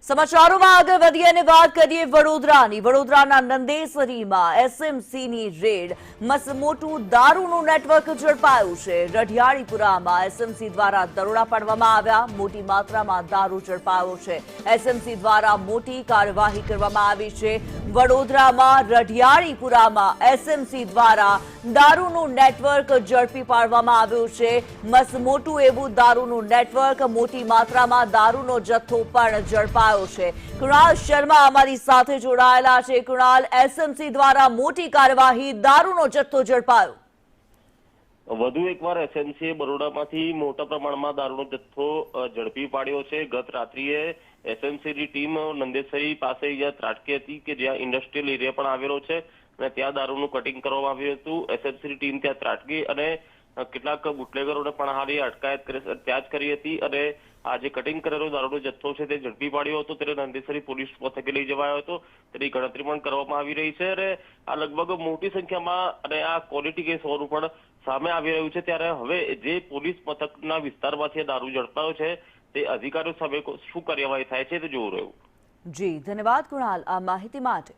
સમાચારોમાં આગળ વધીએ અને વાત કરીએ વડોદરાના નંદેસરીમાં એસએમસીની રેડ મસમોટું દારૂનું નેટવર્ક ઝડપાયું છે। રઢિયાળીપુરામાં એસએમસી દ્વારા દરોડા પાડવામાં આવ્યા, મોટી માત્રામાં દારૂ ઝડપાયો છે। એસએમસી દ્વારા મોટી કાર્યવાહી કરવામાં આવી છે। વડોદરામાં રઢિયાળીપુરામાં એસએમસી દ્વારા દારૂનું નેટવર્ક ઝડપી પાડવામાં આવ્યું છે। મસમોટું એવું દારૂનું નેટવર્ક, મોટી માત્રામાં દારૂનો જથ્થો પણ ઝડપાયો છે। કૃણાલ શર્મા અમારી સાથે જોડાયેલા છે। કૃણાલ, એસએમસી દ્વારા મોટી કાર્યવાહી, દારૂનો જથ્થો ઝડપાયો। વધુ એકવાર એસએમસીએ બરોડામાંથી મોટા પ્રમાણમાં દારૂનો જથ્થો ઝડપી પાડ્યો છે। ગત રાત્રિએ એસએમસીની ટીમ નંદેસરી પાસે ત્રાટકી હતી કે જ્યાં ઇન્ડસ્ટ્રીયલ એરિયા પણ આવેલો છે અને ત્યાં દારૂનું કટિંગ કરવામાં આવ્યું હતું। એસએમસીની ટીમ ત્યાં ત્રાટકી અને કેટલાક બુટલેગરોને પણ હાલી અટકાયત ત્યાં જ કરી હતી અને આ જે કટિંગ કરેલો દારૂનો જથ્થો છે તે ઝડપી પાડ્યો હતો। તેને નંદેસરી પોલીસ મથકે લઈ જવાયો હતો, તેની ગણતરી પણ કરવામાં આવી રહી છે અને આ લગભગ મોટી સંખ્યામાં અને આ ક્વોલિટી કેસ હોવાનું પણ સામે આવી રહ્યું છે। ત્યારે હવે જે પોલીસ મથકના વિસ્તારમાંથી દારૂ ઝડપાયો છે તે અધિકારીઓ સામે શું કાર્યવાહી થાય છે તે જોવું રહ્યું। જી ધન્યવાદ કૃણાલ આ માહિતી માટે।